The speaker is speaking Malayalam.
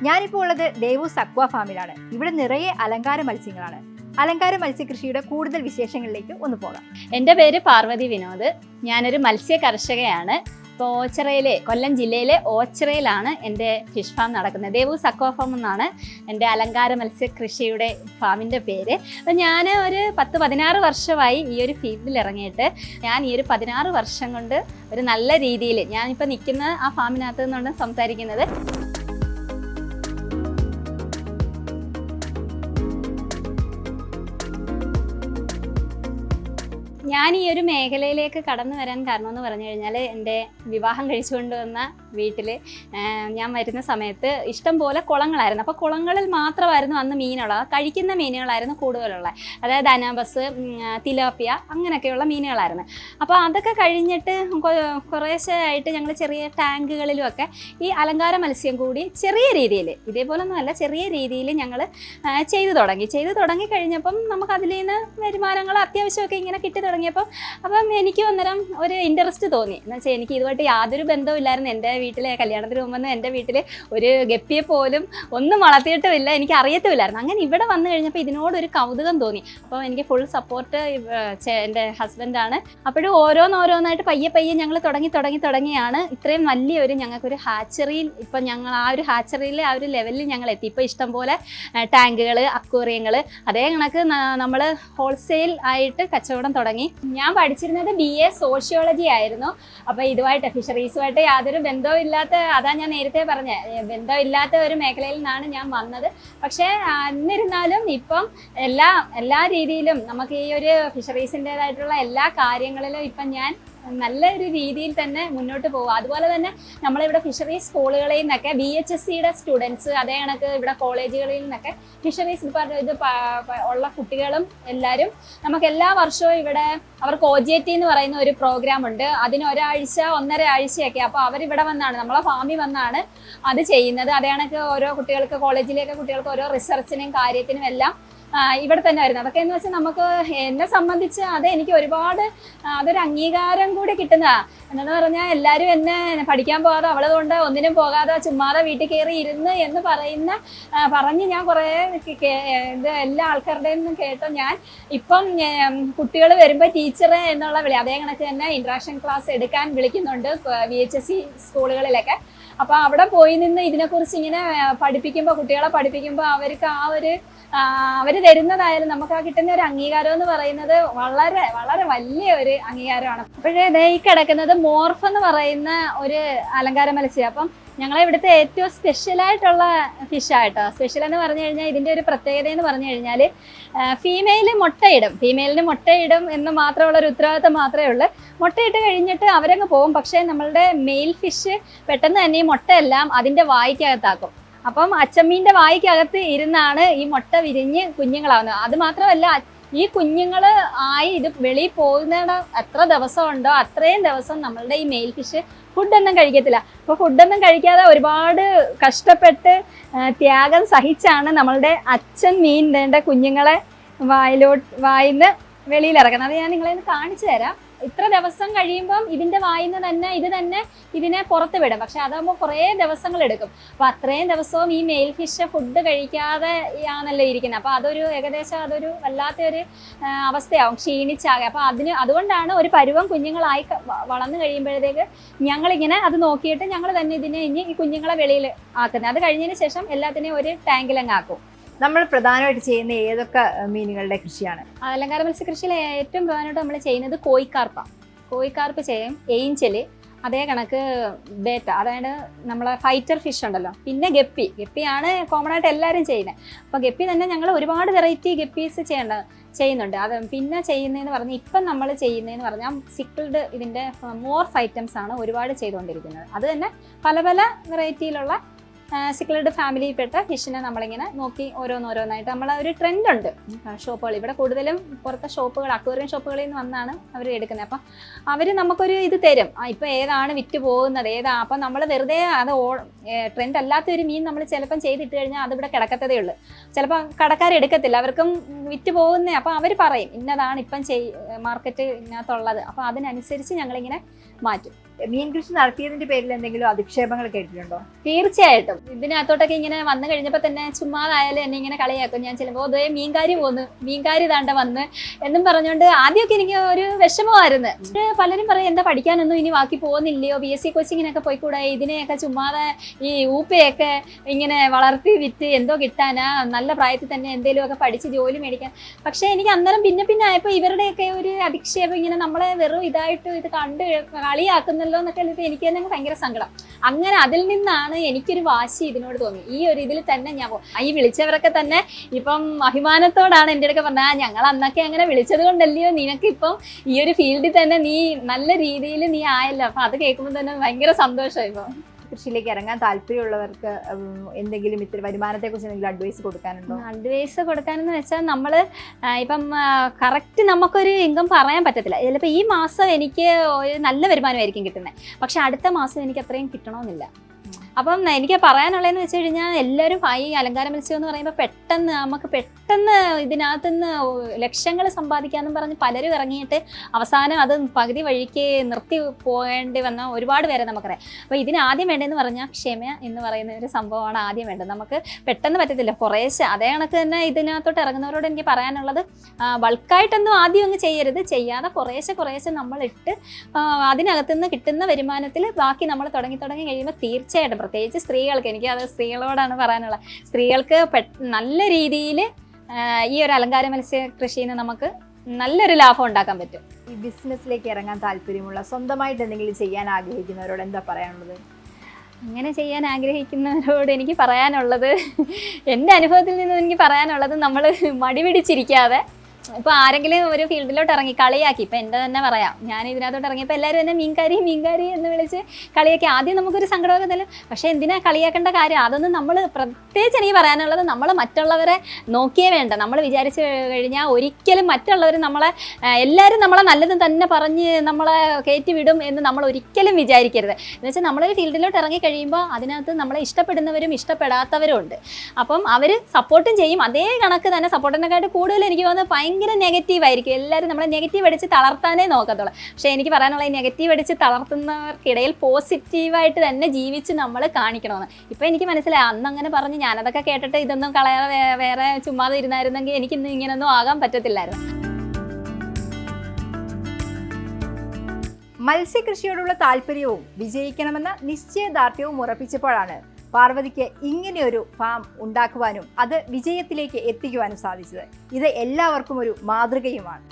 ഞാനിപ്പോൾ ഉള്ളത് ദേവൂസ് അക്വാ ഫാമിലാണ്. ഇവിടെ നിറയെ അലങ്കാര മത്സ്യങ്ങളാണ്. അലങ്കാര മത്സ്യകൃഷിയുടെ കൂടുതൽ വിശേഷങ്ങളിലേക്ക് ഒന്ന് പോകാം. എൻ്റെ പേര് പാർവതി വിനോദ്. ഞാനൊരു മത്സ്യ കർഷകയാണ്. ഇപ്പോൾ ഓച്ചിറയിലെ, കൊല്ലം ജില്ലയിലെ ഓച്ചിറയിലാണ് എൻ്റെ ഫിഷ് ഫാം നടക്കുന്നത്. ദേവൂസ് അക്വാ ഫാം എന്നാണ് എൻ്റെ അലങ്കാര മത്സ്യ കൃഷിയുടെ ഫാമിൻ്റെ പേര്. അപ്പോൾ ഞാൻ ഒരു 10-16 വർഷമായി ഈ ഒരു ഫീൽഡിൽ ഇറങ്ങിയിട്ട്. ഞാൻ ഈ ഒരു 16 വർഷം കൊണ്ട് ഒരു നല്ല രീതിയിൽ, ഞാനിപ്പോൾ നിൽക്കുന്ന ആ ഫാമിനകത്ത് നിന്നാണ് സംസാരിക്കുന്നത്. ഞാൻ ഈ ഒരു മേഖലയിലേക്ക് കടന്നു വരാൻ കാരണം എന്ന് പറഞ്ഞു കഴിഞ്ഞാൽ, എൻ്റെ വിവാഹം കഴിച്ചുകൊണ്ട് വന്ന വീട്ടിൽ ഞാൻ വരുന്ന സമയത്ത് ഇഷ്ടം പോലെ കുളങ്ങളായിരുന്നു. അപ്പോൾ കുളങ്ങളിൽ മാത്രമായിരുന്നു അന്ന് മീനുള്ളത്. കഴിക്കുന്ന മീനുകളായിരുന്നു കൂടുതലുള്ളത്. അതായത് അനാബസ്, തിലാപ്പിയ, അങ്ങനെയൊക്കെയുള്ള മീനുകളായിരുന്നു. അപ്പോൾ അതൊക്കെ കഴിഞ്ഞിട്ട് കുറേശ്ശെ ആയിട്ട് ഞങ്ങൾ ചെറിയ ടാങ്കുകളിലുമൊക്കെ ഈ അലങ്കാര മത്സ്യം കൂടി ചെറിയ രീതിയിൽ, ഇതേപോലൊന്നുമല്ല, ചെറിയ രീതിയിൽ ഞങ്ങൾ ചെയ്തു തുടങ്ങി കഴിഞ്ഞപ്പം നമുക്ക് അതിൽ നിന്ന് വരുമാനങ്ങൾ അത്യാവശ്യമൊക്കെ ഇങ്ങനെ കിട്ടി തുടങ്ങിയപ്പോൾ അപ്പം എനിക്ക് അന്നേരം ഒരു ഇൻട്രസ്റ്റ് തോന്നി. എന്ന് വെച്ചാൽ എനിക്ക് ഇതുമായിട്ട് യാതൊരു ബന്ധവുമില്ലായിരുന്നു. എൻ്റെ വീട്ടിലെ കല്യാണത്തിന് മുമ്പൊന്നും എൻ്റെ വീട്ടിൽ ഒരു ഗപ്പിയെ പോലും ഒന്നും വളർത്തിയിട്ടുമില്ല, എനിക്ക് അറിയത്തുമില്ലായിരുന്നു. അങ്ങനെ ഇവിടെ വന്നു കഴിഞ്ഞപ്പോൾ ഇതിനോടൊരു കൗതുകം തോന്നി. അപ്പോൾ എനിക്ക് ഫുൾ സപ്പോർട്ട് എൻ്റെ ഹസ്ബൻഡാണ്. അപ്പോഴും ഓരോന്നായിട്ട് പയ്യെ ഞങ്ങൾ തുടങ്ങിയാണ് ഇത്രയും വലിയൊരു ഞങ്ങൾക്കൊരു ഹാച്ചറിയിൽ, ഇപ്പം ഞങ്ങൾ ആ ഒരു ഹാച്ചറിയിൽ ആ ഒരു ലെവലിൽ ഞങ്ങൾ എത്തി. ഇപ്പോൾ ഇഷ്ടംപോലെ ടാങ്കുകൾ, അക്വേറിയങ്ങൾ, അതേ കണക്ക് നമ്മൾ ഹോൾസെയിൽ ആയിട്ട് കച്ചവടം തുടങ്ങി. ഞാൻ പഠിച്ചിരുന്നത് BA സോഷ്യോളജി ആയിരുന്നു. അപ്പോൾ ഇതുമായിട്ട്, ഫിഷറീസുമായിട്ട് യാതൊരു ബന്ധവും ഇല്ലാത്ത, അതാ ഞാൻ നേരത്തെ ബന്ധമില്ലാത്ത ഒരു മേഖലയിൽ നിന്നാണ് ഞാൻ വന്നത്. പക്ഷേ എന്നിരുന്നാലും ഇപ്പം എല്ലാ രീതിയിലും നമുക്ക് ഈ ഒരു ഫിഷറീസിൻ്റെതായിട്ടുള്ള എല്ലാ കാര്യങ്ങളിലും ഇപ്പം ഞാൻ നല്ലൊരു രീതിയിൽ തന്നെ മുന്നോട്ട് പോകുക. അതുപോലെ തന്നെ നമ്മളിവിടെ ഫിഷറീസ് സ്കൂളുകളിൽ നിന്നൊക്കെ BHSCയുടെ സ്റ്റുഡൻസ്, അതേ കണക്ക് ഇവിടെ കോളേജുകളിൽ നിന്നൊക്കെ ഫിഷറീസ് ഉള്ള കുട്ടികളും എല്ലാവരും നമുക്ക് എല്ലാ വർഷവും ഇവിടെ അവർക്ക് OJT എന്ന് പറയുന്ന ഒരു പ്രോഗ്രാം ഉണ്ട്. അതിന് ഒരാഴ്ച 1.5 ആഴ്ചയൊക്കെ. അപ്പോൾ അവരിവിടെ വന്നാണ്, നമ്മളെ ഫാമിൽ വന്നാണ് അത് ചെയ്യുന്നത്. അതേ കണക്ക് ഓരോ കുട്ടികൾക്ക്, കോളേജിലേക്ക് കുട്ടികൾക്ക് ഓരോ റിസർച്ചിനും കാര്യത്തിനും എല്ലാം ഇവിടെ തന്നെ വരുന്നത്. അതൊക്കെ എന്ന് വെച്ചാൽ നമുക്ക്, എന്നെ സംബന്ധിച്ച് അത് എനിക്ക് ഒരുപാട് അതൊരു അംഗീകാരം കൂടി കിട്ടുന്നതാണ്. എന്നു പറഞ്ഞാൽ എല്ലാവരും എന്നെ പഠിക്കാൻ പോകാതെ, അവളതുകൊണ്ട് ഒന്നിനും പോകാതെ ചുമ്മാതെ വീട്ടിൽ കയറി ഇരുന്ന് എന്ന് പറഞ്ഞ് ഞാൻ കുറേ ഇത് എല്ലാ ആൾക്കാരുടെയും നിന്നും കേട്ടോ. ഞാൻ ഇപ്പം കുട്ടികൾ വരുമ്പോൾ ടീച്ചറെ എന്നുള്ള വിളി, അതേ കണക്ക് തന്നെ ഇൻട്രാക്ഷൻ ക്ലാസ് എടുക്കാൻ വിളിക്കുന്നുണ്ട് VHSC സ്കൂളുകളിലൊക്കെ. അപ്പോൾ അവിടെ പോയി നിന്ന് ഇതിനെക്കുറിച്ച് ഇങ്ങനെ പഠിപ്പിക്കുമ്പോൾ, കുട്ടികളെ പഠിപ്പിക്കുമ്പോൾ അവർക്ക് ആ ഒരു അവർ തരുന്നതായാലും നമുക്ക് ആ കിട്ടുന്ന ഒരു അംഗീകാരം എന്ന് പറയുന്നത് വളരെ വളരെ വലിയ ഒരു അംഗീകാരമാണ്. അപ്പോഴേ ഈ കിടക്കുന്നത് മോർഫ് എന്ന് പറയുന്ന ഒരു അലങ്കാര മത്സ്യം. അപ്പം ഞങ്ങളെ ഇവിടുത്തെ ഏറ്റവും സ്പെഷ്യലായിട്ടുള്ള ഫിഷായിട്ടോ. സ്പെഷ്യൽ എന്ന് പറഞ്ഞു കഴിഞ്ഞാൽ ഇതിൻ്റെ ഒരു പ്രത്യേകത എന്ന് പറഞ്ഞു കഴിഞ്ഞാൽ, ഫീമെയിലിന് മുട്ടയിടും എന്ന് മാത്രമുള്ളൊരു ഉത്തരവാദിത്തം മാത്രമേ ഉള്ളൂ. മുട്ടയിട്ട് കഴിഞ്ഞിട്ട് അവരങ്ങ് പോകും. പക്ഷേ നമ്മളുടെ മെയിൽ ഫിഷ് പെട്ടെന്ന് തന്നെ ഈ മുട്ടയെല്ലാം അതിൻ്റെ വായ്ക്കകത്താക്കും. അപ്പം അച്ചമ്മീൻ്റെ വായ്ക്കകത്ത് ഇരുന്നാണ് ഈ മുട്ട വിരിഞ്ഞ് കുഞ്ഞുങ്ങളാവുന്നത്. അത് മാത്രമല്ല, ഈ കുഞ്ഞുങ്ങൾ ഇത് വെളിയിൽ പോകുന്ന എത്ര ദിവസം ഉണ്ടോ അത്രയും ദിവസം നമ്മളുടെ ഈ മെയിൽ ഫിഷ് ഫുഡൊന്നും കഴിക്കത്തില്ല. അപ്പോൾ ഫുഡൊന്നും കഴിക്കാതെ ഒരുപാട് കഷ്ടപ്പെട്ട് ത്യാഗം സഹിച്ചാണ് നമ്മളുടെ അച്ഛൻ മീനിൻ്റെ കുഞ്ഞുങ്ങളെ വായിന്ന് വെളിയിലിറക്കുന്നത്. അത് ഞാൻ നിങ്ങളെ കാണിച്ചു തരാം. ഇത്ര ദിവസം കഴിയുമ്പം ഇതിൻ്റെ വായിന്ന് തന്നെ ഇതിനെ പുറത്ത് വിടും. പക്ഷെ അതാകുമ്പോൾ കുറേ ദിവസങ്ങൾ എടുക്കും. അപ്പോൾ അത്രയും ദിവസവും ഈ മെയിൽ ഫിഷ് ഫുഡ് കഴിക്കാതെ ആണല്ലോ ഇരിക്കുന്നത്. അപ്പോൾ അതൊരു വല്ലാത്തൊരു അവസ്ഥയാവും, ക്ഷീണിച്ചാകെ. അപ്പോൾ അതുകൊണ്ടാണ് ഒരു പരുവം കുഞ്ഞുങ്ങളായി വളർന്നു കഴിയുമ്പോഴത്തേക്ക് ഞങ്ങളിങ്ങനെ അത് നോക്കിയിട്ട് ഞങ്ങൾ തന്നെ ഇതിനെ ഈ കുഞ്ഞുങ്ങളെ വെളിയിൽ ആക്കുന്നത്. അത് കഴിഞ്ഞതിന് ശേഷം എല്ലാത്തിനെയും ഒരു ടാങ്കിലങ്ങ് ആക്കും. നമ്മൾ പ്രധാനമായിട്ട് ചെയ്യുന്ന ഏതൊക്കെ മീനുകളുടെ കൃഷിയാണ്? അലങ്കാര മത്സ്യകൃഷിയിൽ ഏറ്റവും പ്രധാനമായിട്ട് നമ്മൾ ചെയ്യുന്നത് കോഴിക്കാർപ്പ് ചെയ്യും, ഏഞ്ചല്, അതേ കണക്ക് ബേറ്റ, അതായത് നമ്മളെ ഫൈറ്റർ ഫിഷ് ഉണ്ടല്ലോ. പിന്നെ ഗപ്പിയാണ് കോമൺ ആയിട്ട് എല്ലാവരും ചെയ്യുന്നത്. അപ്പോൾ ഗപ്പി തന്നെ ഞങ്ങൾ ഒരുപാട് വെറൈറ്റി ഗപ്പീസ് ചെയ്യുന്നുണ്ട്. അത് പിന്നെ ചെയ്യുന്നതെന്ന് പറഞ്ഞാൽ, ഇപ്പം നമ്മൾ ചെയ്യുന്നതെന്ന് പറഞ്ഞാൽ സിക്കിൾഡ്, ഇതിൻ്റെ മോർഫ് ഐറ്റംസ് ആണ് ഒരുപാട് ചെയ്തുകൊണ്ടിരിക്കുന്നത്. അത് തന്നെ പല വെറൈറ്റിയിലുള്ള സിക്കിൾഡ് ഫാമിലിയിൽപ്പെട്ട ഫിഷിനെ നമ്മളിങ്ങനെ നോക്കി ഓരോന്നായിട്ട് ഒരു ട്രെൻഡ് ഉണ്ട് ഷോപ്പുകൾ. ഇവിടെ കൂടുതലും പുറത്തെ ഷോപ്പുകൾ, അക്വേറിയം ഷോപ്പുകളിൽ നിന്ന് വന്നാണ് അവർ എടുക്കുന്നത്. അപ്പം അവർ നമുക്കൊരു ഇത് തരും, ഇപ്പം ഏതാണ് വിറ്റ് പോകുന്നത്, അപ്പം നമ്മൾ വെറുതെ അത് ട്രെൻഡ് അല്ലാത്തൊരു മീൻ നമ്മൾ ചിലപ്പം ചെയ്തിട്ട് കഴിഞ്ഞാൽ അതിവിടെ കിടക്കത്തതേ ഉള്ളൂ. ചിലപ്പോൾ കടക്കാരെടുക്കത്തില്ല, അവർക്കും വിറ്റ് പോകുന്നത്. അപ്പോൾ അവർ പറയും ഇന്നതാണ് ഇപ്പം മാർക്കറ്റ് ഇതിനകത്തുള്ളത്. അപ്പോൾ അതിനനുസരിച്ച് ഞങ്ങളിങ്ങനെ മാറ്റും. മീൻ കൃഷി നടത്തിയതിന്റെ പേരിൽ എന്തെങ്കിലും അധിക്ഷേപങ്ങൾ കേട്ടിട്ടുണ്ടോ? തീർച്ചയായിട്ടും. ഇതിനകത്തോട്ടൊക്കെ ഇങ്ങനെ വന്നു കഴിഞ്ഞപ്പോൾ തന്നെ ചുമ്മാതായാലും എന്നെ ഇങ്ങനെ കളിയാക്കും. ഞാൻ ചെല്ലുമ്പോൾ അതേ മീൻകാരി പോന്ന്, മീൻകാരി താണ്ട വന്ന് എന്നും പറഞ്ഞുകൊണ്ട് ആദ്യമൊക്കെ എനിക്ക് ഒരു വിഷമമായിരുന്നു. പലരും പറയും എന്താ പഠിക്കാനൊന്നും ഇനി ബാക്കി പോകുന്നില്ലയോ, PSC കോച്ചിങ്ങിനൊക്കെ പോയിക്കൂടെ, ഇതിനെയൊക്കെ ചുമ്മാതെ ഈ ഊപ്പയൊക്കെ ഇങ്ങനെ വളർത്തി വിറ്റ് എന്തോ കിട്ടാനാ, നല്ല പ്രായത്തിൽ തന്നെ എന്തെങ്കിലുമൊക്കെ പഠിച്ച് ജോലി മേടിക്കാൻ. പക്ഷേ എനിക്ക് അന്നേരം പിന്നെ ആയപ്പോൾ ഇവരുടെയൊക്കെ ഒരു അധിക്ഷേപം, ഇങ്ങനെ നമ്മളെ വെറും ഇതായിട്ട് ഇത് കണ്ട് കളിയാക്കുന്നല്ലോ എന്നൊക്കെ എനിക്ക് തന്നെ ഭയങ്കര സങ്കടം. അങ്ങനെ അതിൽ നിന്നാണ് എനിക്കൊരു വാശി ഇതിനോട് തോന്നി. ഈ ഒരു ഇതിൽ തന്നെ ഞാൻ ഈ വിളിച്ചവരൊക്കെ തന്നെ ഇപ്പം അഭിമാനത്തോടാണ് എൻ്റെ അടുക്ക പറഞ്ഞത്, ഞങ്ങൾ അന്നൊക്കെ അങ്ങനെ വിളിച്ചത് കൊണ്ടല്ലയോ നിനക്ക് ഇപ്പം ഈ ഒരു ഫീൽഡിൽ തന്നെ നീ നല്ല രീതിയിൽ നീ ആയല്ലോ. അപ്പൊ അത് കേൾക്കുമ്പോൾ തന്നെ ഭയങ്കര സന്തോഷമായി. ഇപ്പം കൃഷിയിലേക്ക് ഇറങ്ങാൻ താല്പര്യമുള്ളവർക്ക് എന്തെങ്കിലും ഇത്തിരി വരുമാനത്തെ കുറിച്ച് എന്തെങ്കിലും അഡ്വൈസ് കൊടുക്കാനുണ്ടോ? അഡ്വൈസ് കൊടുക്കാനെന്ന് വെച്ചാൽ നമ്മൾ ഇപ്പം കറക്റ്റ് നമുക്കൊരു ഇൻകം പറയാൻ പറ്റത്തില്ല. ചിലപ്പോൾ ഈ മാസം എനിക്ക് ഒരു നല്ല വരുമാനമായിരിക്കും കിട്ടുന്നത്, പക്ഷെ അടുത്ത മാസം എനിക്ക് അത്രയും കിട്ടണമെന്നില്ല. അപ്പം എനിക്ക് പറയാനുള്ളതെന്ന് വെച്ച് കഴിഞ്ഞാൽ എല്ലാവരും ഈ അലങ്കാര മത്സ്യം എന്ന് പറയുമ്പോൾ പെട്ടെന്ന് ഇതിനകത്തുനിന്ന് ലക്ഷങ്ങൾ സമ്പാദിക്കാമെന്നും പറഞ്ഞ് പലരും ഇറങ്ങിയിട്ട് അവസാനം അത് പകുതി വഴിക്ക് നിർത്തി പോകേണ്ടി വന്ന ഒരുപാട് പേരെ നമുക്കറിയാം. അപ്പോൾ ഇതിനാദ്യം വേണ്ടതെന്ന് പറഞ്ഞാൽ ക്ഷമ എന്ന് പറയുന്ന ഒരു സംഭവമാണ് ആദ്യം വേണ്ടത്. നമുക്ക് പെട്ടെന്ന് പറ്റത്തില്ല, കുറേശ്ശെ. അതേ കണക്ക് തന്നെ ഇതിനകത്തോട്ട് ഇറങ്ങുന്നവരോട് എനിക്ക് പറയാനുള്ളത്, ബൾക്കായിട്ടൊന്നും ആദ്യം അങ്ങ് ചെയ്യരുത്, ചെയ്യാതെ കുറേശ്ശെ നമ്മളിട്ട് അതിനകത്തുനിന്ന് കിട്ടുന്ന വരുമാനത്തിൽ ബാക്കി നമ്മൾ തുടങ്ങി കഴിയുമ്പോൾ തീർച്ചയായിട്ടും, പ്രത്യേകിച്ച് സ്ത്രീകൾക്ക്, എനിക്ക് അത് സ്ത്രീകളോടാണ് പറയാനുള്ളത്, സ്ത്രീകൾക്ക് നല്ല രീതിയിൽ ഈ ഒരു അലങ്കാര മത്സ്യ കൃഷിയിൽ നിന്ന് നമുക്ക് നല്ലൊരു ലാഭം ഉണ്ടാക്കാൻ പറ്റും. ഈ ബിസിനസ്സിലേക്ക് ഇറങ്ങാൻ താല്പര്യമുള്ള, സ്വന്തമായിട്ട് എന്തെങ്കിലും ചെയ്യാൻ ആഗ്രഹിക്കുന്നവരോട് എന്താ പറയാനുള്ളത്? അങ്ങനെ ചെയ്യാൻ ആഗ്രഹിക്കുന്നവരോട് എനിക്ക് പറയാനുള്ളത്, എൻ്റെ അനുഭവത്തിൽ നിന്ന് എനിക്ക് പറയാനുള്ളത്, നമ്മൾ മടി പിടിച്ചിരിക്കാതെ ഇപ്പോൾ ആരെങ്കിലും ഒരു ഫീൽഡിലോട്ട് ഇറങ്ങി കളിയാക്കി, ഇപ്പം എൻ്റെ തന്നെ പറയാം, ഞാൻ ഇതിനകത്തോട്ട് ഇറങ്ങിയപ്പോൾ എല്ലാവരും എന്നെ മീൻകാരി എന്ന് വിളിച്ച് കളിയാക്കി. ആദ്യം നമുക്കൊരു സങ്കടമൊക്കെ തന്നെ, പക്ഷേ എന്തിനാ കളിയാക്കേണ്ട കാര്യം? അതൊന്നും നമ്മൾ, പ്രത്യേകിച്ച് എനിക്ക് പറയാനുള്ളത്, നമ്മൾ മറ്റുള്ളവരെ നോക്കിയേ വേണ്ട. നമ്മൾ വിചാരിച്ചു കഴിഞ്ഞാൽ ഒരിക്കലും മറ്റുള്ളവർ നമ്മളെ, എല്ലാവരും നമ്മളെ നല്ലത് തന്നെ പറഞ്ഞ് നമ്മളെ കയറ്റി വിടും എന്ന് നമ്മൾ ഒരിക്കലും വിചാരിക്കരുത്. എന്ന് വെച്ചാൽ നമ്മളൊരു ഫീൽഡിലോട്ട് ഇറങ്ങി കഴിയുമ്പോൾ അതിനകത്ത് നമ്മളെ ഇഷ്ടപ്പെടുന്നവരും ഇഷ്ടപ്പെടാത്തവരും ഉണ്ട്. അപ്പം അവർ സപ്പോർട്ടും ചെയ്യും, അതേ കണക്ക് തന്നെ സപ്പോർട്ടിനെക്കാട്ട് കൂടുതൽ എനിക്ക് തോന്നുന്നത് ഭയങ്കര നെഗറ്റീവ് ആയിരിക്കും. എല്ലാവരും നമ്മളെ നെഗറ്റീവ് അടിച്ച് തളർത്താനേ നോക്കത്തുള്ളൂ. പക്ഷേ എനിക്ക് പറയാനുള്ള, ഈ നെഗറ്റീവ് അടിച്ച് തളർത്തുന്നവർക്കിടയിൽ പോസിറ്റീവായിട്ട് തന്നെ ജീവിച്ച് നമ്മൾ കാണിക്കണമെന്ന് ഇപ്പം എനിക്ക് മനസ്സിലായി. അന്ന് അങ്ങനെ പറഞ്ഞ് ഞാനതൊക്കെ കേട്ടിട്ട് ഇതൊന്നും കളയാതെ വേറെ ചുമ്മാതെ ഇരുന്നായിരുന്നെങ്കിൽ എനിക്കിന്ന് ഇങ്ങനൊന്നും ആകാൻ പറ്റത്തില്ലായിരുന്നു. മത്സ്യകൃഷിയോടുള്ള താല്പര്യവും വിജയിക്കണമെന്ന നിശ്ചയദാർഢ്യവും ഉറപ്പിച്ചപ്പോഴാണ് പാർവതിക്ക് ഇങ്ങനെയൊരു ഫാം ഉണ്ടാക്കുവാനും അത് വിജയത്തിലേക്ക് എത്തിക്കുവാനും സാധിച്ചത്. ഇത് എല്ലാവർക്കും ഒരു മാതൃകയുമാണ്.